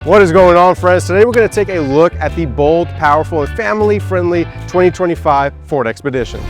What is going on, friends? Today we're going to take a look at the bold, powerful, and family-friendly 2025 Ford Expedition.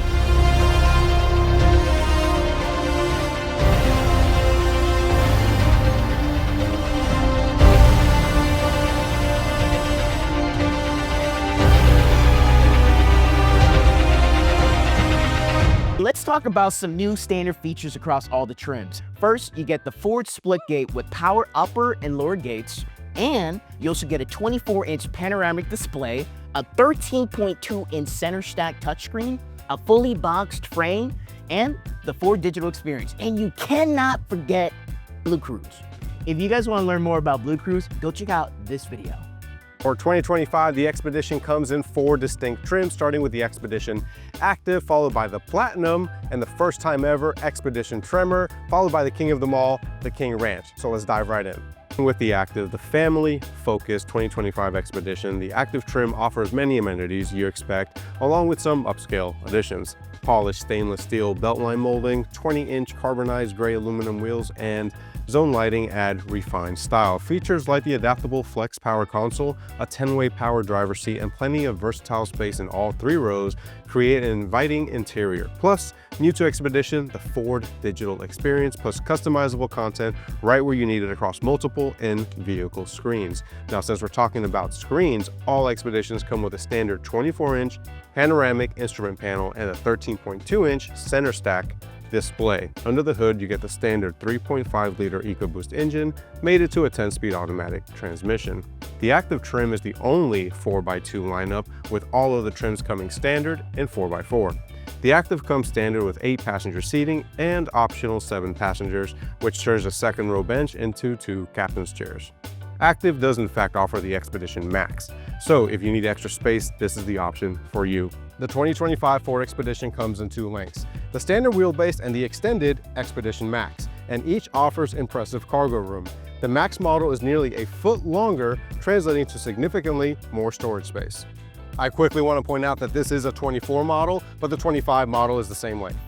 Let's talk about some new standard features across all the trims. First, you get the Ford split gate with power upper and lower gates, and you also get a 24-inch panoramic display, a 13.2-inch center stack touchscreen, a fully boxed frame, and the Ford digital experience. And you cannot forget Blue Cruise. If you guys want to learn more about Blue Cruise, go check out this video. For 2025, the Expedition comes in 4 distinct trims, starting with the Expedition Active, followed by the Platinum, and the first time ever Expedition Tremor, followed by the king of them all, the King Ranch. So let's dive right in. With the Active, the family-focused 2025 Expedition, the Active trim offers many amenities you expect, along with some upscale additions. Polished stainless steel beltline molding, 20-inch carbonized gray aluminum wheels, and zone lighting add refined style. Features like the adaptable flex power console, a 10-way power driver seat, and plenty of versatile space in all 3 rows create an inviting interior. Plus, new to Expedition, the Ford digital experience, plus customizable content right where you need it across multiple in-vehicle screens. Now, since we're talking about screens, all Expeditions come with a standard 24-inch panoramic instrument panel and a 13.2-inch center stack display. Under the hood, you get the standard 3.5-liter EcoBoost engine, mated to a 10-speed automatic transmission. The Active trim is the only 4x2 lineup, with all of the trims coming standard in 4x4. The Active comes standard with 8 passenger seating and optional 7 passengers, which turns a second row bench into 2 captain's chairs. Active does in fact offer the Expedition Max, so if you need extra space, this is the option for you. The 2025 Ford Expedition comes in 2 lengths, the standard wheelbase and the extended Expedition Max, and each offers impressive cargo room. The Max model is nearly a foot longer, translating to significantly more storage space. I quickly want to point out that this is a 24 model, but the 25 model is the same length.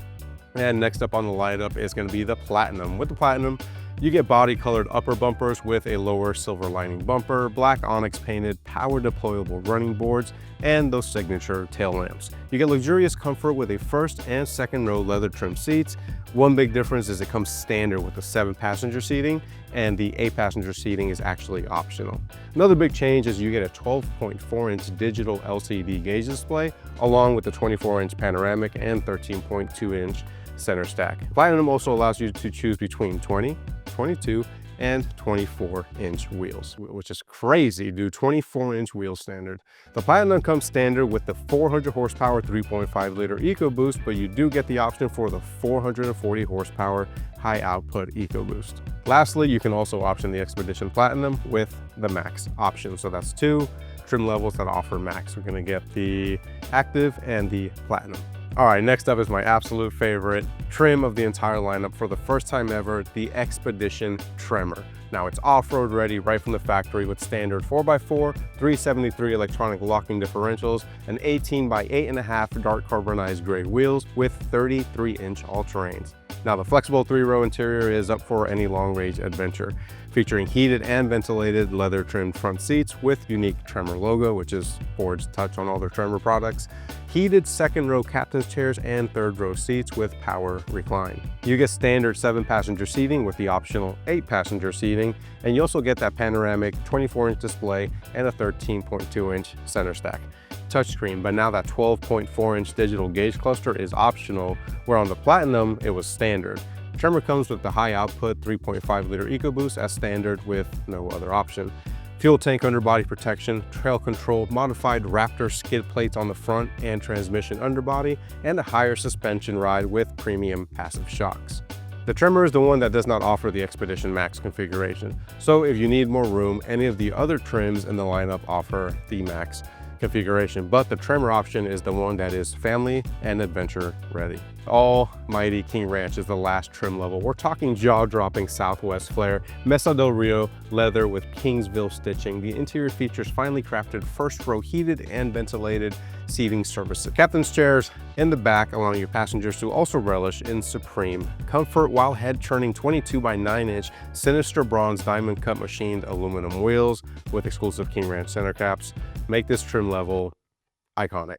And next up on the lineup is going to be the Platinum. With the Platinum, you get body-colored upper bumpers with a lower silver lining bumper, black onyx painted, power deployable running boards, and those signature tail lamps. You get luxurious comfort with a first and second row leather trim seats. One big difference is it comes standard with the 7 passenger seating, and the 8 passenger seating is actually optional. Another big change is you get a 12.4-inch digital LCD gauge display, along with the 24-inch panoramic and 13.2-inch center stack. Platinum also allows you to choose between 20, 22, and 24-inch wheels, which is crazy, dude. 24-inch wheel standard. The Platinum comes standard with the 400 horsepower 3.5-liter EcoBoost, but you do get the option for the 440 horsepower high output EcoBoost. Lastly, you can also option the Expedition Platinum with the Max option. So that's 2 trim levels that offer Max. We're gonna get the Active and the Platinum. All right, next up is my absolute favorite trim of the entire lineup for the first time ever, the Expedition Tremor. Now it's off-road ready right from the factory with standard 4x4, 373 electronic locking differentials, and 18x8.5 dark carbonized gray wheels with 33-inch all-terrains. Now the flexible 3-row interior is up for any long-range adventure, featuring heated and ventilated leather trimmed front seats with unique Tremor logo, which is Ford's touch on all their Tremor products, heated second row captain's chairs, and third row seats with power recline. You get standard 7 passenger seating with the optional 8 passenger seating, and you also get that panoramic 24-inch display and a 13.2-inch center stack touchscreen, but now that 12.4-inch digital gauge cluster is optional, where on the Platinum it was standard. Tremor comes with the high output 3.5-liter EcoBoost as standard with no other option. Fuel tank underbody protection, trail control, modified Raptor skid plates on the front and transmission underbody, and a higher suspension ride with premium passive shocks. The Tremor is the one that does not offer the Expedition Max configuration, so if you need more room, any of the other trims in the lineup offer the Max configuration, but the Tremor option is the one that is family and adventure ready. Almighty King Ranch is the last trim level. We're talking jaw-dropping Southwest flare, Mesa del Rio leather with Kingsville stitching. The interior features finely crafted first row heated and ventilated seating surfaces. Captain's chairs in the back, allowing your passengers to also relish in supreme comfort while head-turning 22 by 9-inch sinister bronze diamond cut machined aluminum wheels with exclusive King Ranch center caps make this trim level iconic.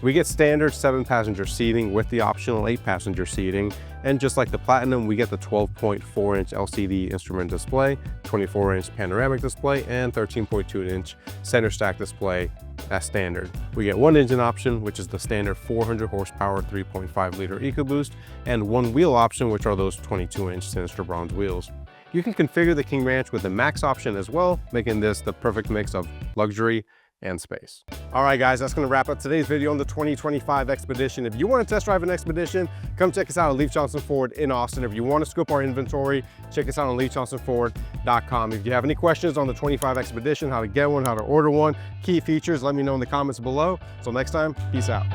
We get standard 7-passenger seating with the optional 8-passenger seating, and just like the Platinum, we get the 12.4-inch LCD instrument display, 24-inch panoramic display, and 13.2-inch center stack display as standard. We get one engine option, which is the standard 400 horsepower 3.5-liter EcoBoost, and one wheel option, which are those 22-inch Sinister Bronze wheels. You can configure the King Ranch with the Max option as well, making this the perfect mix of luxury and space. All right, guys, that's going to wrap up today's video on the 2025 Expedition. If you want to test drive an Expedition, come check us out at Leif Johnson Ford in Austin. If you want to scope our inventory, check us out on leifjohnsonford.com. If you have any questions on the 25 Expedition, how to get one, how to order one, key features, let me know in the comments below. Until next time, peace out.